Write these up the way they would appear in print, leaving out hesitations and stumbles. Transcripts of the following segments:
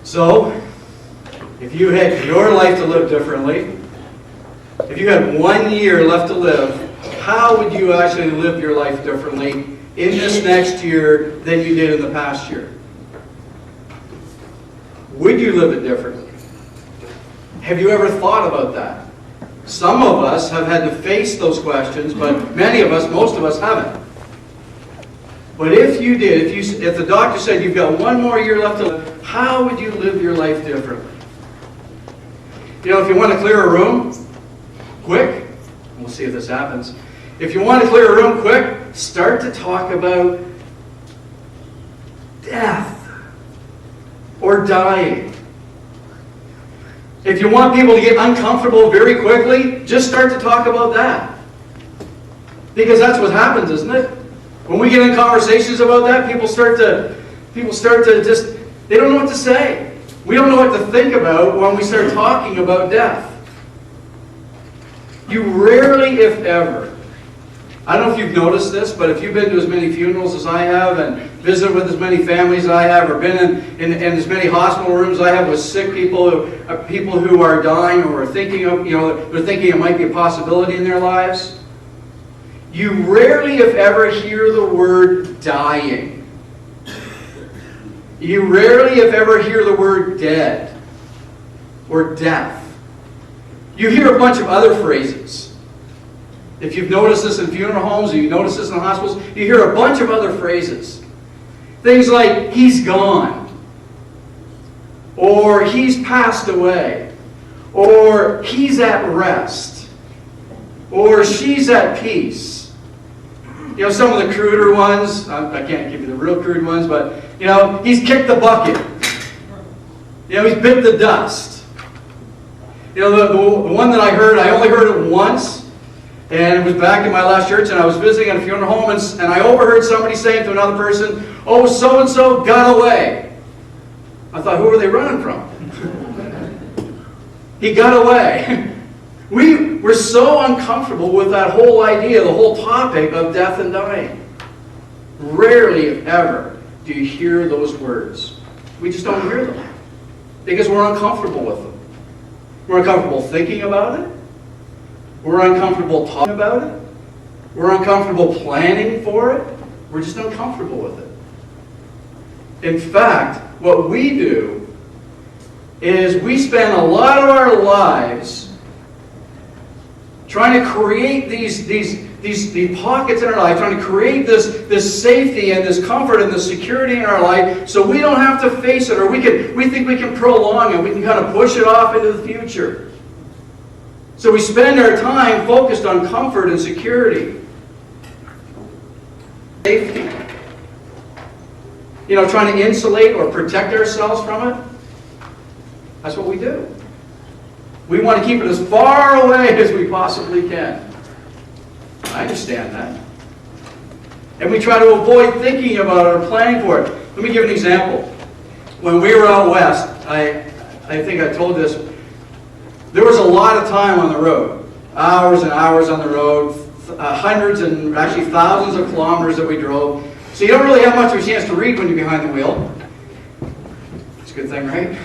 So, if you had your life to live differently, if you had 1 year left to live, how would you actually live your life differently in this next year than you did in the past year? Would you live it differently? Have you ever thought about that? Some of us have had to face those questions, but many of us, most of us haven't. But if you did, if the doctor said you've got 1 more year left to live, how would you live your life differently? You know, if you want to clear a room quick, we'll see if this happens. If you want to clear a room quick, start to talk about death or dying. If you want people to get uncomfortable very quickly, just start to talk about that. Because that's what happens, isn't it? When we get in conversations about that, people start to just, they don't know what to say. We don't know what to think about when we start talking about death. You rarely, if ever, I don't know if you've noticed this, but if you've been to as many funerals as I have and visited with as many families as I have, or been in as many hospital rooms as I have with sick people who are dying or are thinking of, they're thinking it might be a possibility in their lives, you rarely, if ever, hear the word dying. You rarely, if ever, hear the word dead or death. You hear a bunch of other phrases. If you've noticed this in funeral homes or you've noticed this in hospitals, you hear a bunch of other phrases. Things like, he's gone, or he's passed away, or he's at rest, or she's at peace. You know, some of the cruder ones, I can't give you the real crude ones, but, he's kicked the bucket. He's bit the dust. The one that I heard, I only heard it once, and it was back in my last church, and I was visiting at a funeral home, and I overheard somebody saying to another person, "Oh, so-and-so got away." I thought, who are they running from? He got away. We're so uncomfortable with that whole idea, the whole topic of death and dying. Rarely, if ever, do you hear those words. We just don't hear them because we're uncomfortable with them. We're uncomfortable thinking about it. We're uncomfortable talking about it. We're uncomfortable planning for it. We're just uncomfortable with it. In fact, what we do is we spend a lot of our lives trying to create these pockets in our life, trying to create this safety and this comfort and this security in our life so we don't have to face it, or we think we can prolong it, we can kind of push it off into the future. So we spend our time focused on comfort and security. Safety. Trying to insulate or protect ourselves from it. That's what we do. We want to keep it as far away as we possibly can. I understand that. And we try to avoid thinking about it or planning for it. Let me give an example. When we were out west, I think I told this, there was a lot of time on the road. Hours and hours on the road, hundreds and actually thousands of kilometers that we drove. So you don't really have much of a chance to read when you're behind the wheel. It's a good thing, right?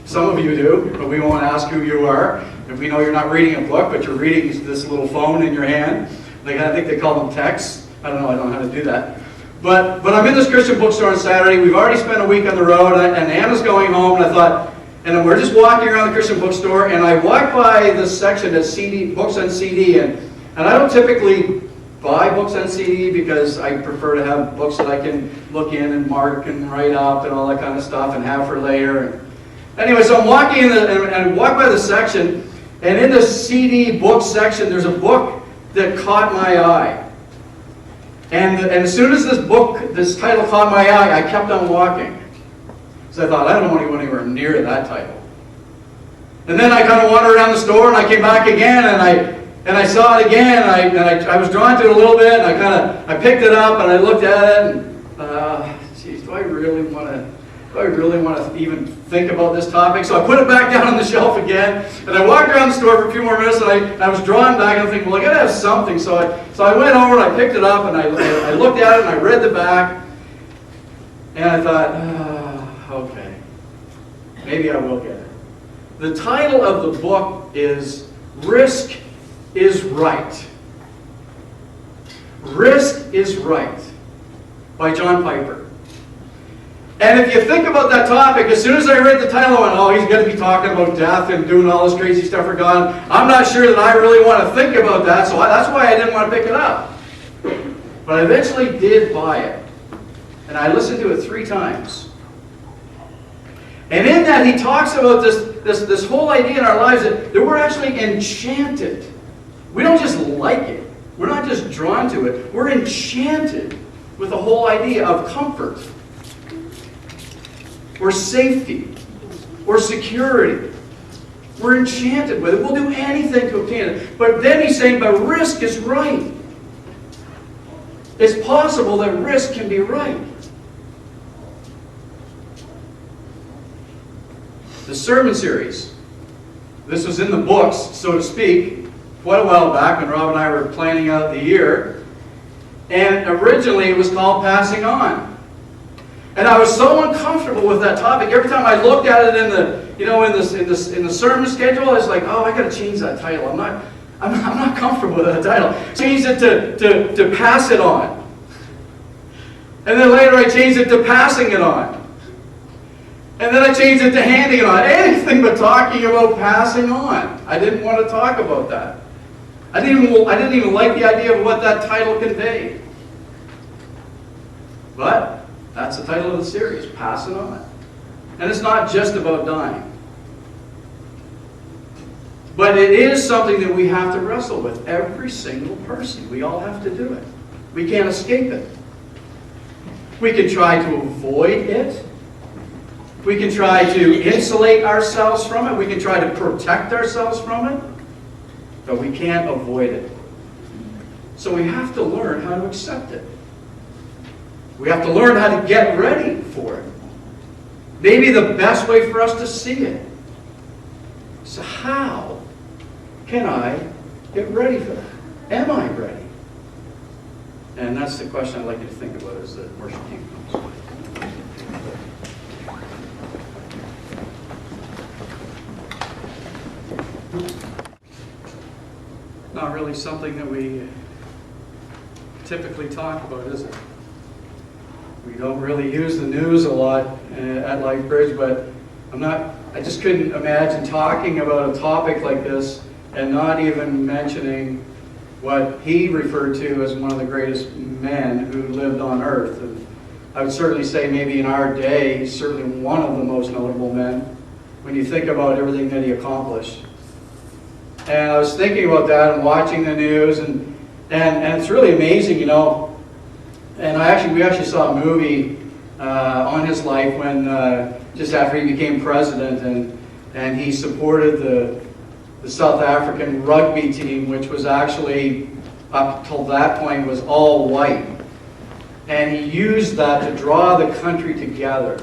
Some of you do, but we won't ask who you are. If we know you're not reading a book, but you're reading this little phone in your hand. I think they call them texts. I don't know how to do that. But I'm in this Christian bookstore on Saturday. We've already spent a week on the road, and Anna's going home, and I thought, and we're just walking around the Christian bookstore, and I walked by this section that's books on CD, and I don't typically buy books on CD because I prefer to have books that I can look in and mark and write up and all that kind of stuff and have for later. Anyway, so I'm walking in and walk by the section, and in the CD book section, there's a book that caught my eye. And as soon as this title caught my eye, I kept on walking. So I thought, I don't want to go anywhere near that title. And then I kind of wandered around the store, and I came back again, and I saw it again, and I was drawn to it a little bit, and I picked it up, and I looked at it, and geez, do I really want to even think about this topic? So I put it back down on the shelf again, and I walked around the store for a few more minutes, and I was drawn back and thinking, well, I got to have something. So I went over and I picked it up, and I looked at it, and I read the back, and I thought, okay. Maybe I will get it. The title of the book is Risk is Right. Risk is Right by John Piper. And if you think about that topic, as soon as I read the title, I went, oh, he's going to be talking about death and doing all this crazy stuff for God. I'm not sure that I really want to think about that, so that's why I didn't want to pick it up. But I eventually did buy it. And I listened to it 3 times. And in that, he talks about this whole idea in our lives that we're actually enchanted. We don't just like it. We're not just drawn to it. We're enchanted with the whole idea of comfort, or safety, or security. We're enchanted with it. We'll do anything to obtain it. But then he's saying, but risk is right. It's possible that risk can be right. The sermon series. This was in the books, so to speak, quite a while back when Rob and I were planning out the year. And originally it was called Passing On. And I was so uncomfortable with that topic. Every time I looked at it in the sermon schedule, I was like, oh, I got to change that title. I'm not comfortable with that title. Changed it to Pass It On. And then later I changed it to Passing It On. And then I changed it to Handing It On. Anything but talking about passing on. I didn't want to talk about that. I didn't even like the idea of what that title conveyed. But that's the title of the series, Pass It On. And it's not just about dying. But it is something that we have to wrestle with. Every single person. We all have to do it. We can't escape it. We can try to avoid it. We can try to insulate ourselves from it. We can try to protect ourselves from it. But we can't avoid it. So we have to learn how to accept it. We have to learn how to get ready for it. Maybe the best way for us to see it. So how can I get ready for that? Am I ready? And that's the question I'd like you to think about as the worship team comes. Not really something that we typically talk about, is it? We don't really use the news a lot at LifeBridge, but I just couldn't imagine talking about a topic like this and not even mentioning what he referred to as one of the greatest men who lived on earth. And I would certainly say maybe in our day, he's certainly one of the most notable men when you think about everything that he accomplished. And I was thinking about that and watching the news, and it's really amazing, you know. And we actually saw a movie on his life when just after he became president, and he supported the South African rugby team, which was actually up till that point was all white, and he used that to draw the country together.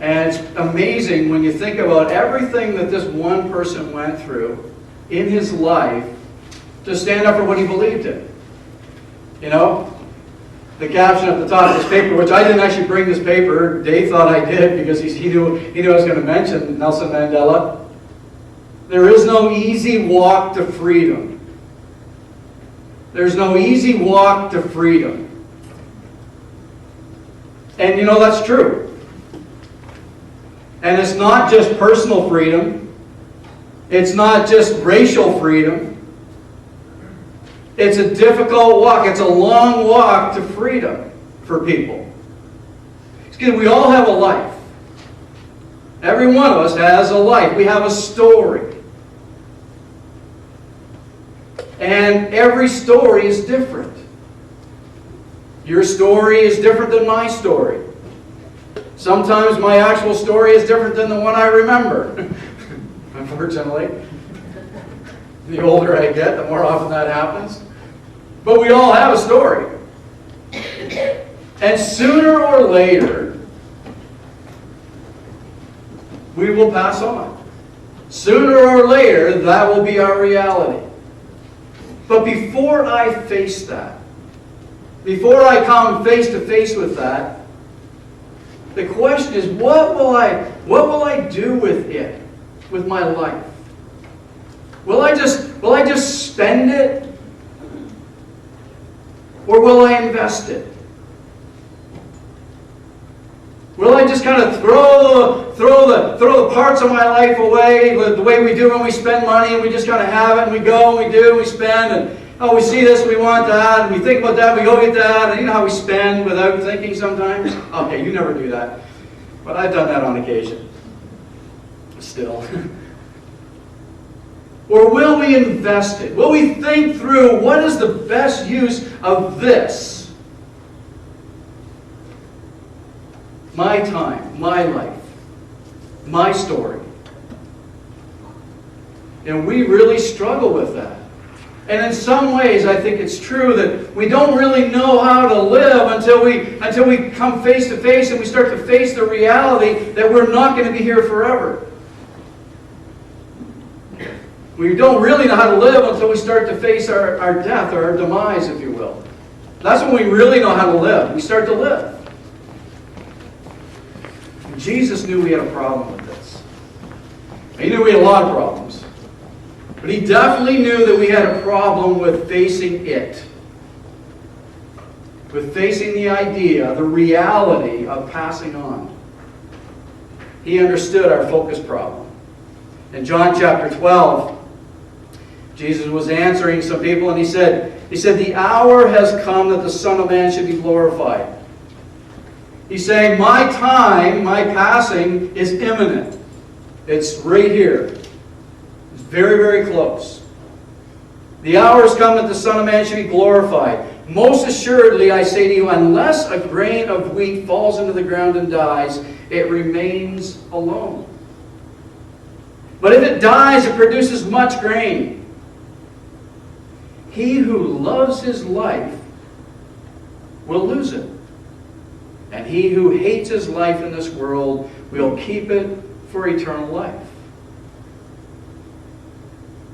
And it's amazing when you think about everything that this one person went through in his life to stand up for what he believed in. You know, the caption at the top of this paper, which I didn't actually bring this paper, Dave thought I did because he knew I was going to mention Nelson Mandela. There is no easy walk to freedom. There's no easy walk to freedom. And you know, that's true. And it's not just personal freedom. It's not just racial freedom. It's a difficult walk. It's a long walk to freedom for people. Because we all have a life. Every one of us has a life. We have a story. And every story is different. Your story is different than my story. Sometimes my actual story is different than the one I remember. Unfortunately. The older I get, the more often that happens. But we all have a story. And sooner or later, we will pass on. Sooner or later, that will be our reality. But before I face that, before I come face to face with that, The question is, what will I do with it, with my life? Will I just spend it? Or will I invest it? Will I just kind of throw the parts of my life away the way we do when we spend money, and we just kind of have it and we go and we do and we spend, and oh, we see this, we want that, and we think about that, we go get that, and you know how we spend without thinking sometimes? Okay, you never do that. But I've done that on occasion. Still. Or will we invest it? Will we think through what is the best use of this? My time, my life, my story. And we really struggle with that. And in some ways, I think it's true that we don't really know how to live until we come face to face and we start to face the reality that we're not going to be here forever. We don't really know how to live until we start to face our death or our demise, if you will. That's when we really know how to live. We start to live. And Jesus knew we had a problem with this. He knew we had a lot of problems. But he definitely knew that we had a problem with facing it. With facing the idea, the reality of passing on. He understood our focus problem. In John chapter 12, Jesus was answering some people, and he said, the hour has come that the Son of Man should be glorified. He's saying, my time, my passing is imminent. It's right here. It's very, very close. The hour has come that the Son of Man should be glorified. Most assuredly, I say to you, unless a grain of wheat falls into the ground and dies, it remains alone. But if it dies, it produces much grain. He who loves his life will lose it. And he who hates his life in this world will keep it for eternal life.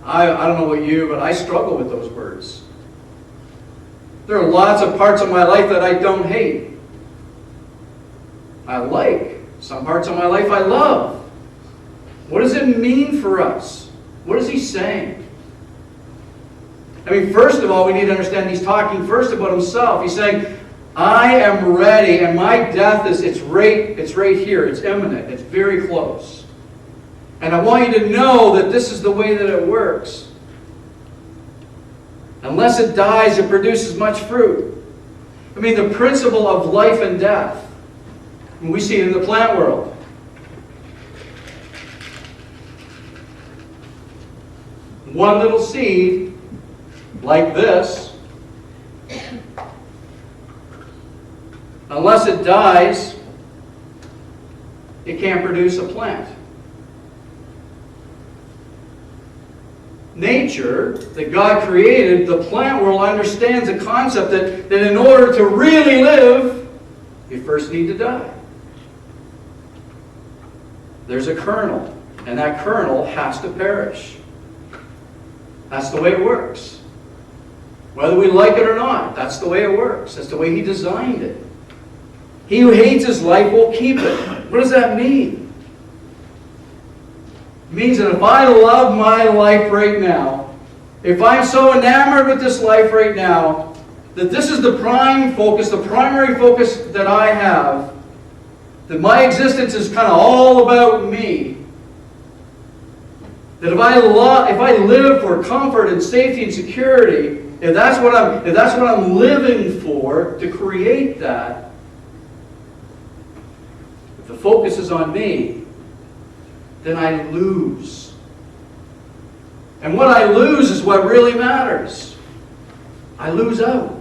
I don't know about you, but I struggle with those words. There are lots of parts of my life that I don't hate. I like. Some parts of my life I love. What does it mean for us? What is he saying? I mean, first of all, we need to understand he's talking first about himself. He's saying, I am ready, and my death it's right here. It's imminent. It's very close. And I want you to know that this is the way that it works. Unless it dies, it produces much fruit. I mean, the principle of life and death. And we see it in the plant world. One little seed, like this, unless it dies, it can't produce a plant. Nature, that God created, the plant world understands the concept that in order to really live, you first need to die. There's a kernel, and that kernel has to perish. That's the way it works. Whether we like it or not, that's the way it works. That's the way he designed it. He who hates his life will keep it. What does that mean? It means that if I love my life right now, if I'm so enamored with this life right now, that this is the prime focus, the primary focus that I have, that my existence is kind of all about me, that if I live for comfort and safety and security, if that's what I'm living for, to create that, if the focus is on me, then I lose. And what I lose is what really matters. I lose out.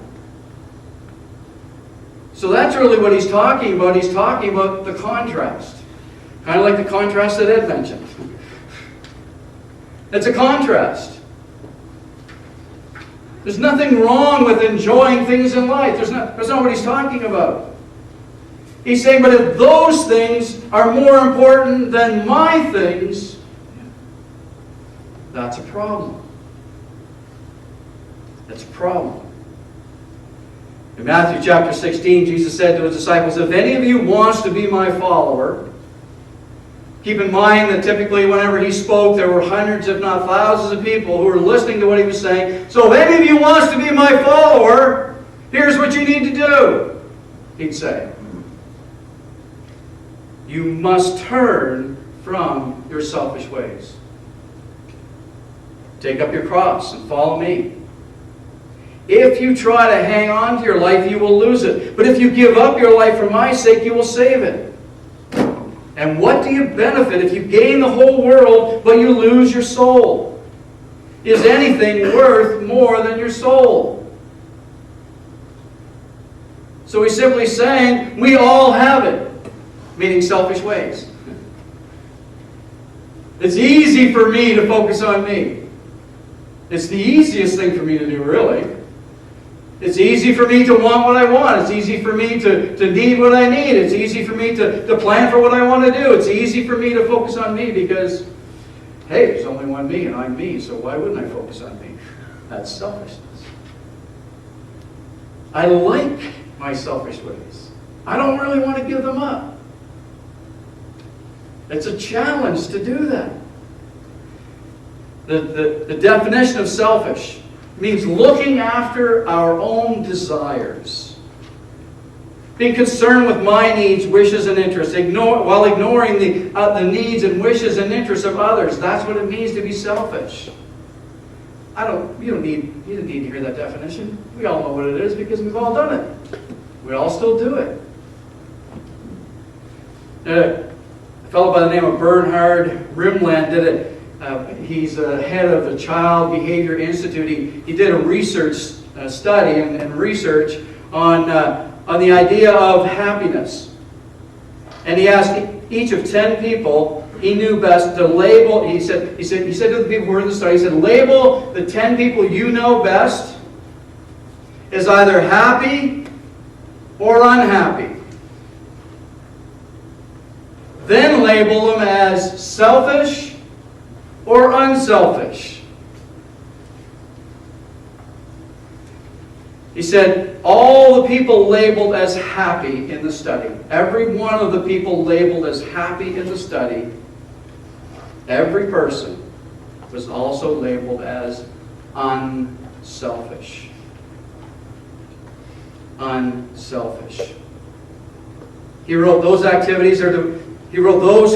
So that's really what he's talking about. He's talking about the contrast. Kind of like the contrast that Ed mentioned. It's a contrast. There's nothing wrong with enjoying things in life. That's not what he's talking about. He's saying, but if those things are more important than my things, that's a problem. That's a problem. In Matthew chapter 16, Jesus said to his disciples, if any of you wants to be my follower, keep in mind that typically whenever he spoke, there were hundreds, if not thousands of people who were listening to what he was saying. So if any of you wants to be my follower, here's what you need to do, he'd say. You must turn from your selfish ways. Take up your cross and follow me. If you try to hang on to your life, you will lose it. But if you give up your life for my sake, you will save it. And what do you benefit if you gain the whole world, but you lose your soul? Is anything worth more than your soul? So he's simply saying, we all have it. Meaning selfish ways. It's easy for me to focus on me. It's the easiest thing for me to do, really. It's easy for me to want what I want. It's easy for me to need what I need. It's easy for me to plan for what I want to do. It's easy for me to focus on me because, hey, there's only one me and I'm me, so why wouldn't I focus on me? That's selfishness. I like my selfish ways. I don't really want to give them up. It's a challenge to do that. The definition of selfish means looking after our own desires. Being concerned with my needs, wishes, and interests, while ignoring the needs and wishes and interests of others. That's what it means to be selfish. You don't need to hear that definition. We all know what it is because we've all done it. We all still do it. A fellow by the name of Bernhard Rimland did it. He's the head of the Child Behavior Institute. He did a research study and research on the idea of happiness. And he asked each of 10 people he knew best to label. He said to the people who were in the study, he said, label the 10 people you know best as either happy or unhappy. Then label them as selfish or unselfish. He said, all the people labeled as happy in the study, every one of the people labeled as happy in the study, every person was also labeled as unselfish. Unselfish. He wrote those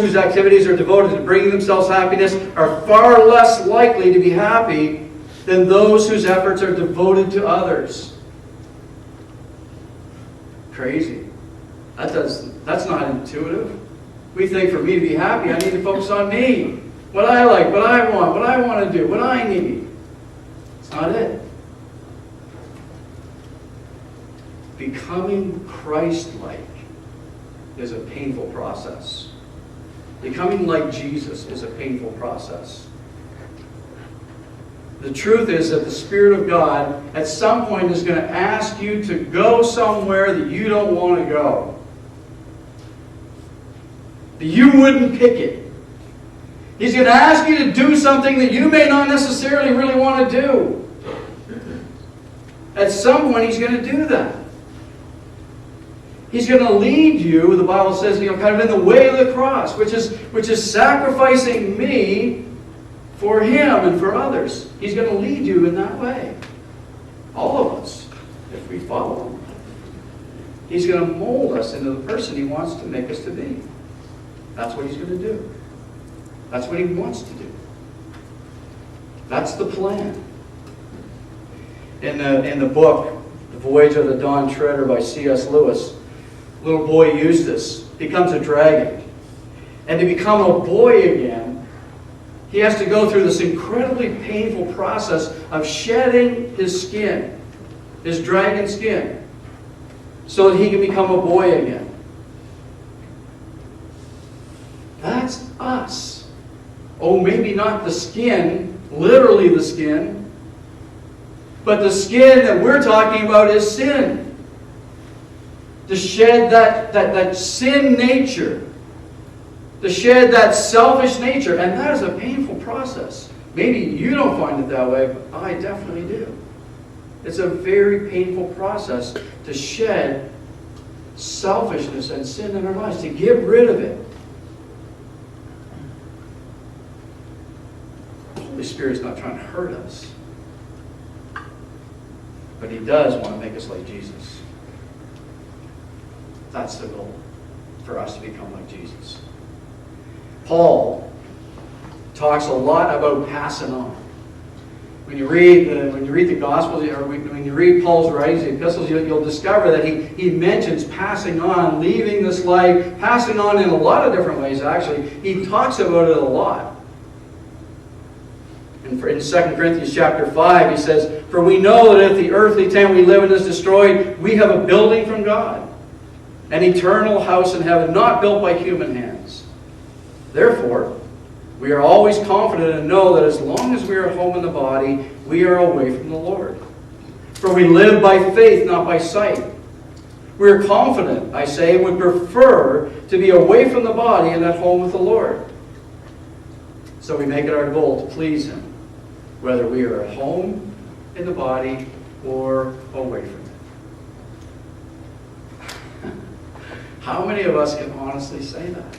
whose activities are devoted to bringing themselves happiness are far less likely to be happy than those whose efforts are devoted to others. Crazy. That's not intuitive. We think for me to be happy, I need to focus on me. What I like, what I want, what I want to do, what I need. It's not it. Becoming Christ-like is a painful process. Becoming like Jesus is a painful process. The truth is that the Spirit of God at some point is going to ask you to go somewhere that you don't want to go. That you wouldn't pick it. He's going to ask you to do something that you may not necessarily really want to do. At some point He's going to do that. He's going to lead you, the Bible says, kind of in the way of the cross, which is sacrificing me for Him and for others. He's going to lead you in that way. All of us, if we follow Him. He's going to mold us into the person He wants to make us to be. That's what He's going to do. That's what He wants to do. That's the plan. In the book, The Voyage of the Dawn Treader by C.S. Lewis, little boy Eustace becomes a dragon. And to become a boy again, he has to go through this incredibly painful process of shedding his skin, his dragon skin, so that he can become a boy again. That's us. Oh, maybe not the skin, literally the skin, but the skin that we're talking about is sin. To shed that sin nature. To shed that selfish nature. And that is a painful process. Maybe you don't find it that way, but I definitely do. It's a very painful process to shed selfishness and sin in our lives, to get rid of it. The Holy Spirit's not trying to hurt us, but He does want to make us like Jesus. That's the goal, for us to become like Jesus. Paul talks a lot about passing on. When you read the Gospels, or when you read Paul's writings, the epistles, you'll discover that he mentions passing on, leaving this life, passing on in a lot of different ways, actually. He talks about it a lot. And in 2 Corinthians chapter 5, he says, "For we know that if the earthly tent we live in is destroyed, we have a building from God, an eternal house in heaven, not built by human hands. Therefore, we are always confident and know that as long as we are at home in the body, we are away from the Lord. For we live by faith, not by sight. We are confident, I say, and would prefer to be away from the body and at home with the Lord. So we make it our goal to please Him, whether we are at home in the body or away from it." How many of us can honestly say that?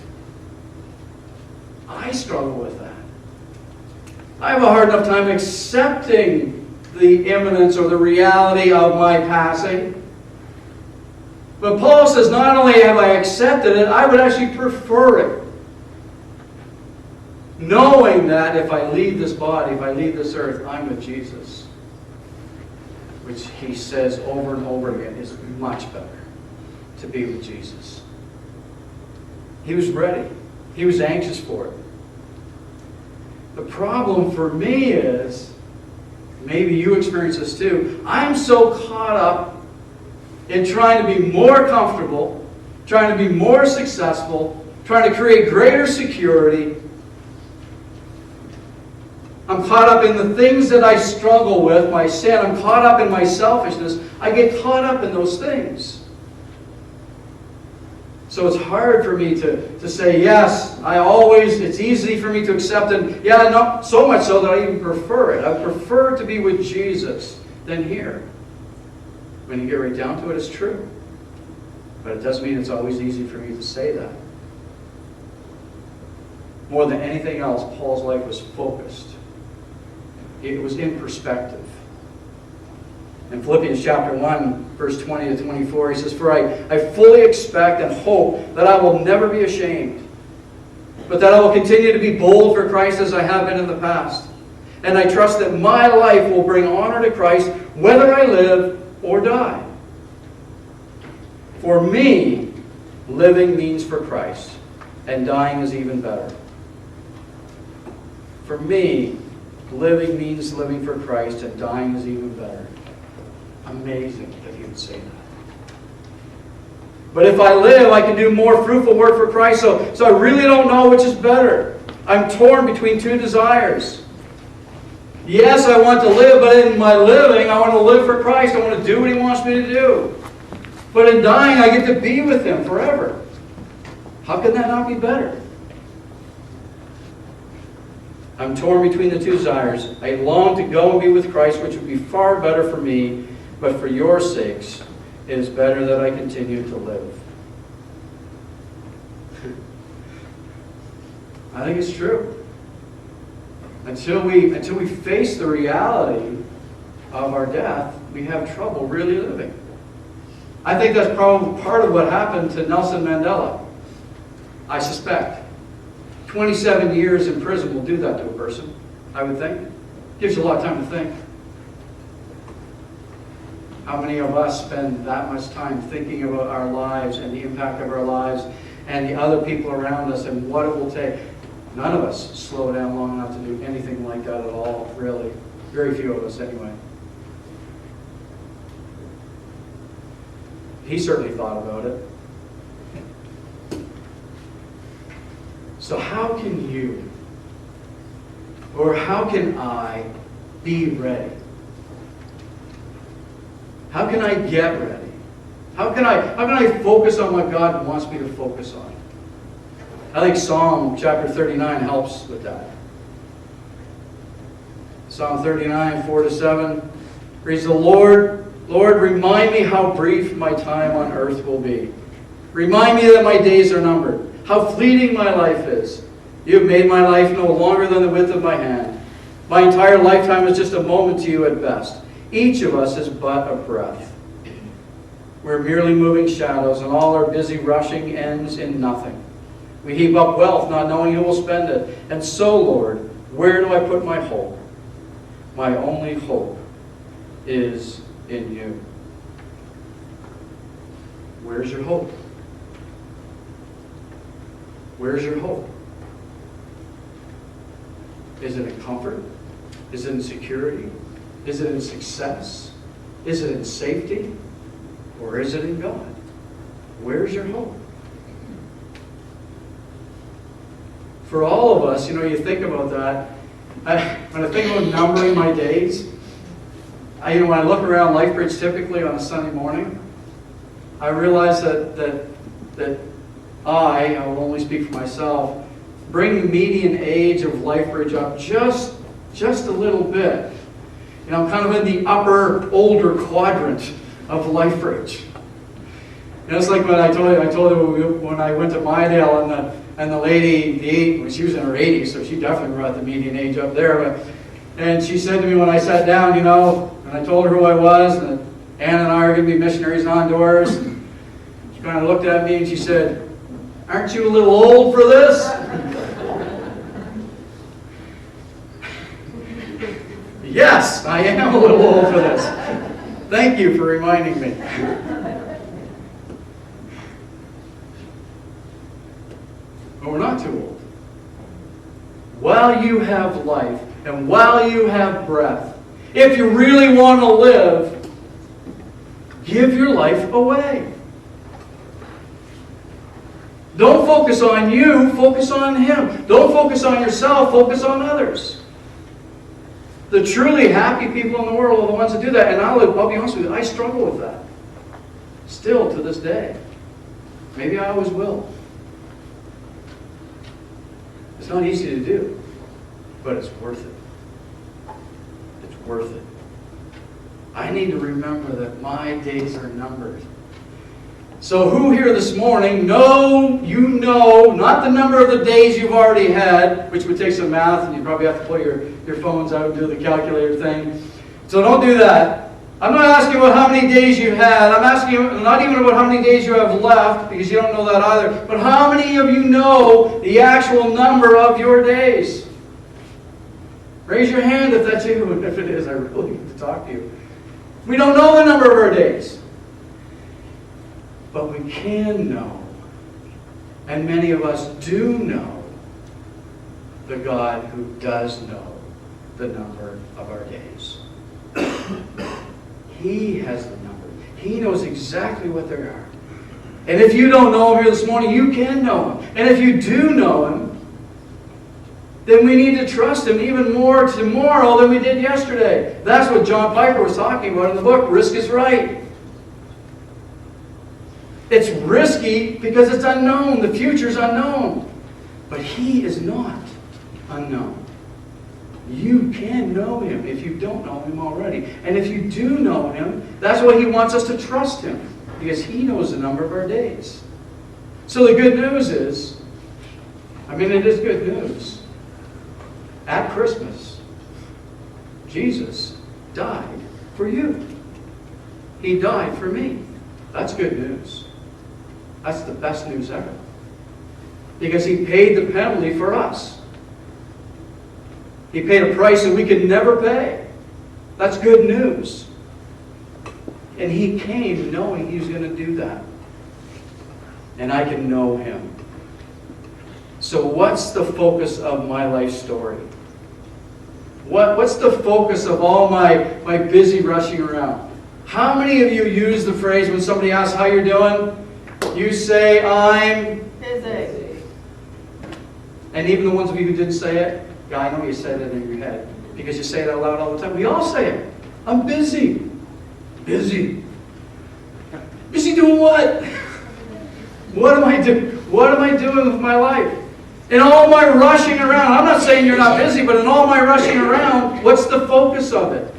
I struggle with that. I have a hard enough time accepting the imminence or the reality of my passing. But Paul says, not only have I accepted it, I would actually prefer it. Knowing that if I leave this body, if I leave this earth, I'm with Jesus. Which he says over and over again is much better to be with Jesus. He was ready. He was anxious for it. The problem for me is, maybe you experience this too, I'm so caught up in trying to be more comfortable, trying to be more successful, trying to create greater security. I'm caught up in the things that I struggle with, my sin. I'm caught up in my selfishness. I get caught up in those things. So it's hard for me to say, yes, it's easy for me to accept it. Yeah, not so much so that I even prefer it. I prefer to be with Jesus than here. When you get right down to it, it's true. But it doesn't mean it's always easy for me to say that. More than anything else, Paul's life was focused. It was in perspective. In Philippians chapter 1, verse 20 to 24, he says, "For I fully expect and hope that I will never be ashamed, but that I will continue to be bold for Christ as I have been in the past. And I trust that my life will bring honor to Christ, whether I live or die. For me, living means for Christ, and dying is even better." For me, living means living for Christ, and dying is even better. Amazing that he would say that. But if I live, I can do more fruitful work for Christ, so I really don't know which is better. I'm torn between two desires. Yes, I want to live, but in my living, I want to live for Christ. I want to do what He wants me to do. But in dying, I get to be with Him forever. How can that not be better? I'm torn between the two desires. I long to go and be with Christ, which would be far better for me, but for your sakes, it is better that I continue to live. I think it's true. Until we face the reality of our death, we have trouble really living. I think that's probably part of what happened to Nelson Mandela. I suspect. 27 years in prison will do that to a person, I would think. Gives you a lot of time to think. How many of us spend that much time thinking about our lives and the impact of our lives and the other people around us and what it will take? None of us slow down long enough to do anything like that at all, really. Very few of us, anyway. He certainly thought about it. So how can you, or how can I, be ready? How can I get ready? How can I focus on what God wants me to focus on? I think Psalm chapter 39 helps with that. Psalm 39, 4 to 7. Praise the Lord. Lord, remind me how brief my time on earth will be. Remind me that my days are numbered, how fleeting my life is. You have made my life no longer than the width of my hand. My entire lifetime is just a moment to you at best. Each of us is but a breath. We're merely moving shadows, and all our busy rushing ends in nothing. We heap up wealth, not knowing who will spend it. And so, Lord, where do I put my hope? My only hope is in you. Where's your hope? Where's your hope? Is it in comfort? Is it in security? Is it in success? Is it in safety? Or is it in God? Where's your hope? For all of us, you think about that. When I think about numbering my days, when I look around LifeBridge typically on a Sunday morning, I realize that I will only speak for myself, bring the median age of LifeBridge up just a little bit. I'm kind of in the upper, older quadrant of LifeBridge. It's like when I told you when I went to Mydale and the lady, she was in her 80s, so she definitely brought the median age up there. And she said to me when I sat down, and I told her who I was, and Ann and I are going to be missionaries on doors. She kind of looked at me and she said, "Aren't you a little old for this?" Yes, I am a little old for this. Thank you for reminding me. But we're not too old. While you have life and while you have breath, if you really want to live, give your life away. Don't focus on you, focus on Him. Don't focus on yourself, focus on others. The truly happy people in the world are the ones that do that. And I'll be honest with you, I struggle with that. Still to this day. Maybe I always will. It's not easy to do, but it's worth it. It's worth it. I need to remember that my days are numbered. So who here this morning know, not the number of the days you've already had, which would take some math, and you probably have to pull your phones out and do the calculator thing. So don't do that. I'm not asking about how many days you had. I'm asking you not even about how many days you have left, because you don't know that either. But how many of you know the actual number of your days? Raise your hand if that's you, and if it is, I really need to talk to you. We don't know the number of our days. But we can know, and many of us do know, the God who does know the number of our days. He has the number. He knows exactly what they are. And if you don't know Him here this morning, you can know Him. And if you do know Him, then we need to trust Him even more tomorrow than we did yesterday. That's what John Piper was talking about in the book, Risk is Right. It's risky because it's unknown. The future's unknown. But He is not unknown. You can know Him if you don't know Him already. And if you do know Him, that's why He wants us to trust Him. Because He knows the number of our days. So the good news is, it is good news. At Christmas, Jesus died for you. He died for me. That's good news. That's the best news ever. Because He paid the penalty for us. He paid a price that we could never pay. That's good news. And He came knowing He was going to do that. And I can know Him. So what's the focus of my life story? What's the focus of all my busy rushing around? How many of you use the phrase when somebody asks how you're doing? You say, I'm busy. And even the ones of you who didn't say it, yeah, I know you said it in your head. Because you say it out loud all the time. We all say it. I'm busy. Busy. Busy doing what? What am I doing? What am I doing with my life? In all my rushing around, I'm not saying you're not busy, but in all my rushing around, what's the focus of it?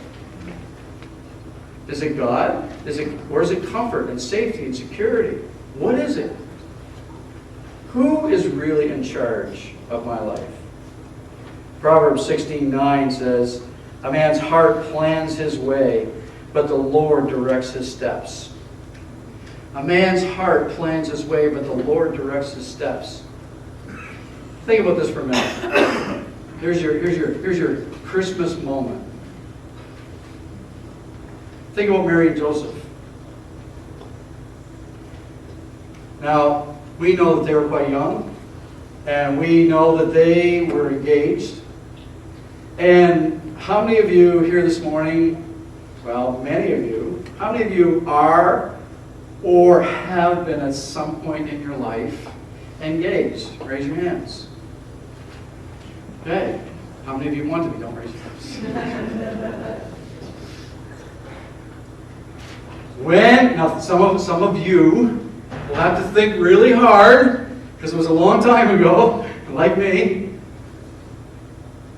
Is it God? Or is it comfort and safety and security? What is it? Who is really in charge of my life? Proverbs 16:9 says, a man's heart plans his way, but the Lord directs his steps. A man's heart plans his way, but the Lord directs his steps. Think about this for a minute. Here's your Christmas moment. Think about Mary and Joseph. Now, we know that they were quite young, and we know that they were engaged. And how many of you here this morning, well, many of you, how many of you are or have been at some point in your life engaged? Raise your hands. Okay. How many of you want to be? Don't raise your hands. Now some of you will have to think really hard, because it was a long time ago, like me.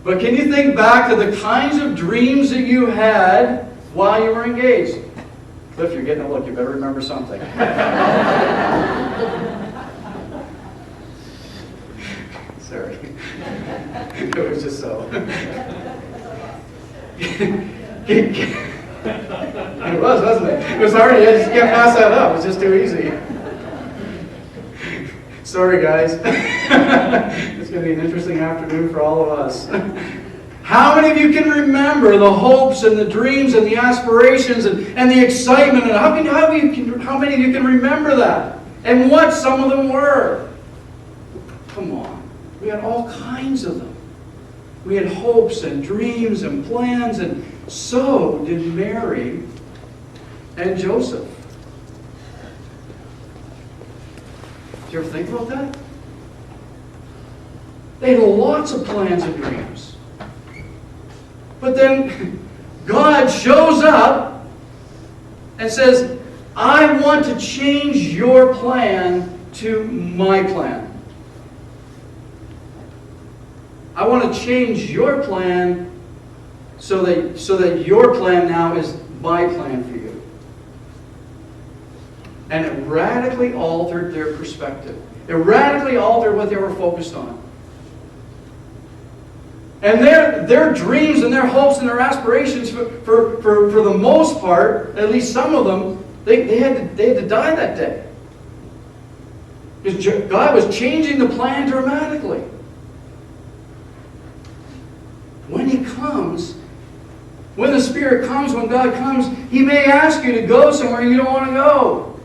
But can you think back to the kinds of dreams that you had while you were engaged? Cliff, you're getting a look. You better remember something. Sorry. It was just so. It was, wasn't it? It was hard. You just can't pass that up. It's just too easy. Sorry, guys. It's going to be an interesting afternoon for all of us. How many of you can remember the hopes and the dreams and the aspirations and the excitement? And how many of you can remember that? And what some of them were? Come on. We had all kinds of them. We had hopes and dreams and plans, and so did Mary and Joseph. Did you ever think about that? They had lots of plans and dreams. But then God shows up and says, I want to change your plan to my plan. I want to change your plan so that your plan now is my plan for you. And it radically altered their perspective. It radically altered what they were focused on. And their dreams and their hopes and their aspirations, for the most part, at least some of them, they had to die that day. Because God was changing the plan dramatically. When He comes, when the Spirit comes, when God comes, He may ask you to go somewhere you don't want to go.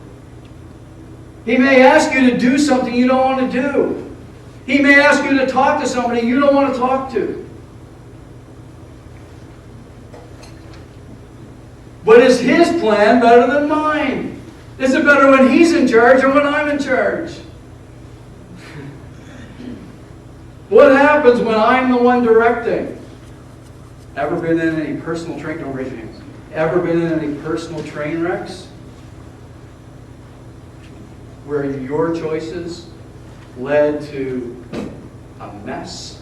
He may ask you to do something you don't want to do. He may ask you to talk to somebody you don't want to talk to. But is His plan better than mine? Is it better when He's in charge or when I'm in charge? What happens when I'm the one directing? Ever been in any personal train? Don't raise your hands. Ever been in any personal train wrecks where your choices led to a mess?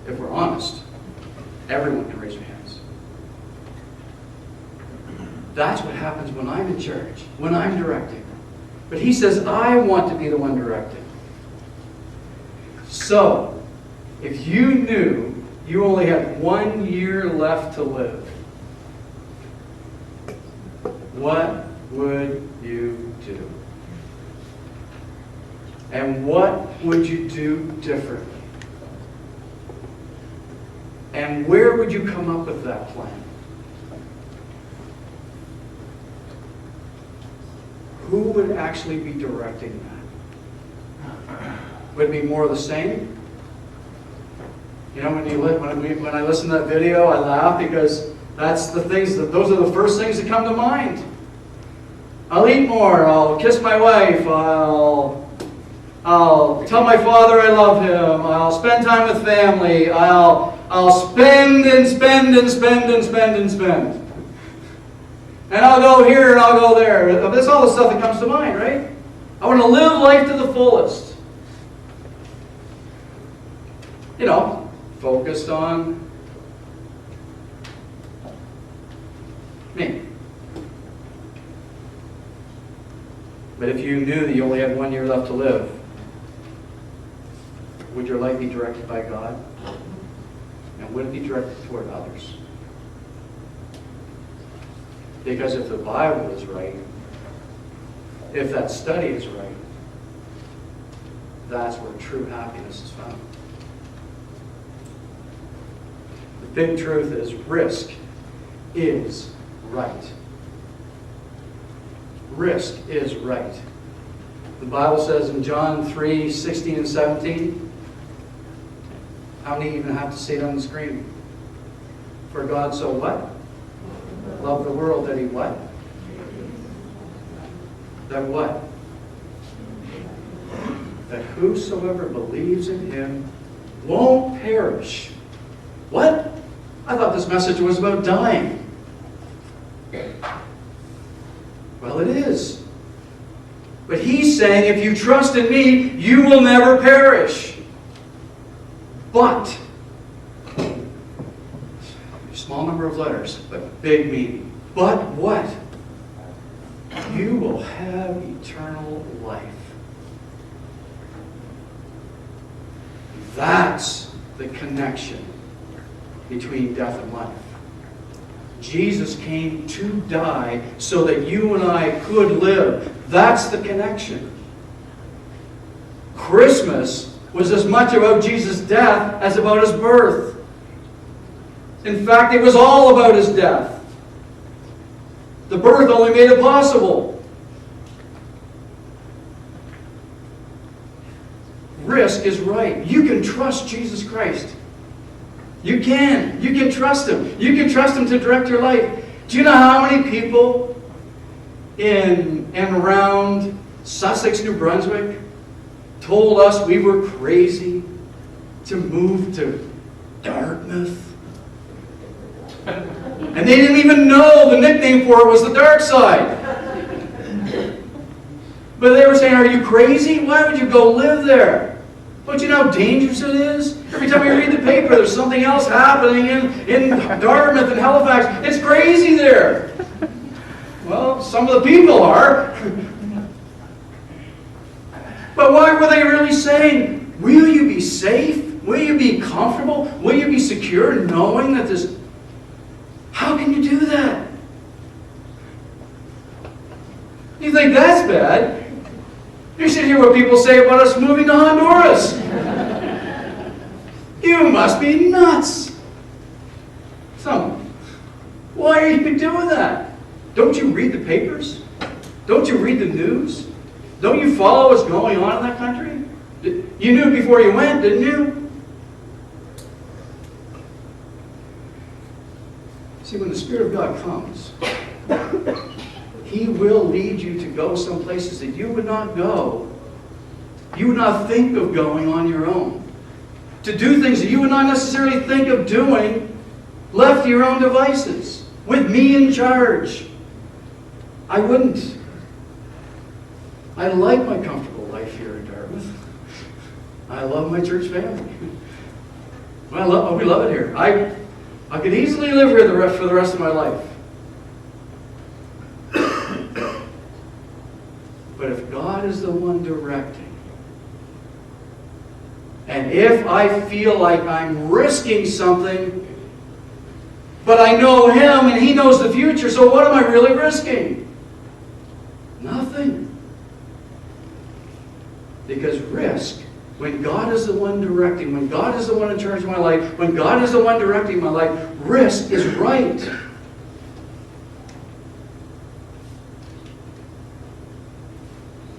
If we're honest, everyone can raise their hands. That's what happens when I'm in charge, when I'm directing. But He says, I want to be the one directing. So, if you knew you only had 1 year left to live, what would you do? And what would you do differently? And where would you come up with that plan? Who would actually be directing that? Would it be more of the same? You know, when I listen to that video, I laugh because those are the first things that come to mind. I'll eat more. I'll kiss my wife. I'll tell my father I love him. I'll spend time with family. I'll spend and spend and spend and spend and spend. And I'll go here and I'll go there. That's all the stuff that comes to mind, right? I want to live life to the fullest. You know, focused on Me. But if you knew that you only had 1 year left to live, would your life be directed by God? And would it be directed toward others? Because if the Bible is right, if that study is right, that's where true happiness is found. The big truth is risk is right. Risk is right. The Bible says in John 3:16 and 17, how many even have to say it on the screen? For God so what? Loved the world that he what? That what? That whosoever believes in him won't perish. What? I thought this message was about dying. Well, it is. But he's saying, if you trust in me, you will never perish. But, small number of letters, but big meaning. But what? You will have eternal life. That's the connection between death and life. Jesus came to die so that you and I could live. That's the connection. Christmas was as much about Jesus' death as about his birth. In fact, it was all about his death. The birth only made it possible. Risk is right. You can trust Jesus Christ. You can. You can trust him. You can trust him to direct your life. Do you know how many people in and around Sussex, New Brunswick, told us we were crazy to move to Dartmouth? And they didn't even know the nickname for it was the dark side. But they were saying, are you crazy? Why would you go live there? Don't you know how dangerous it is? Every time you read the paper, there's something else happening in Dartmouth and Halifax. It's crazy there. Well, some of the people are. But why were they really saying, will you be safe? Will you be comfortable? Will you be secure knowing that this... How can you do that? You think that's bad? You should hear what people say about us moving to Honduras. You must be nuts. Why are you doing that? Don't you read the papers? Don't you read the news? Don't you follow what's going on in that country? You knew before you went, didn't you? See, when the Spirit of God comes, he will lead you to go some places that you would not go. You would not think of going on your own. To do things that you would not necessarily think of doing, left to your own devices, with me in charge. I wouldn't. I like my comfortable life here in Dartmouth. I love my church family. We love it here. I could easily live here for the rest of my life. But if God is the one directing, and if I feel like I'm risking something, but I know him and he knows the future, so what am I really risking? Nothing. Because risk, when God is the one directing, when God is the one in charge of my life, when God is the one directing my life, risk is right.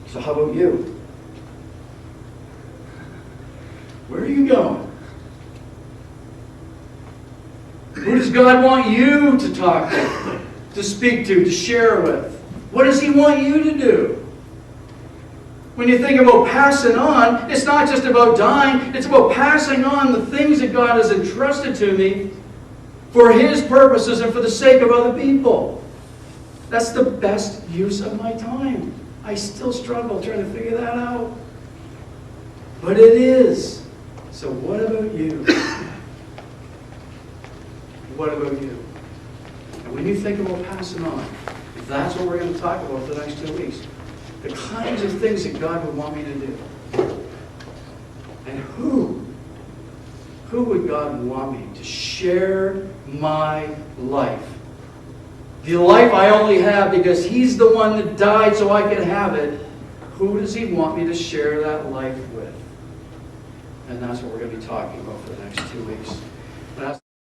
So how about you? Where are you going? Who does God want you to talk to speak to share with? What does he want you to do? When you think about passing on, it's not just about dying, it's about passing on the things that God has entrusted to me for his purposes and for the sake of other people. That's the best use of my time. I still struggle trying to figure that out. But it is. So what about you? What about you? And when you think about passing on, that's what we're going to talk about for the next 2 weeks. The kinds of things that God would want me to do. And who would God want me to share my life? The life I only have because He's the one that died so I can have it. Who does He want me to share that life with? And that's what we're going to be talking about for the next 2 weeks.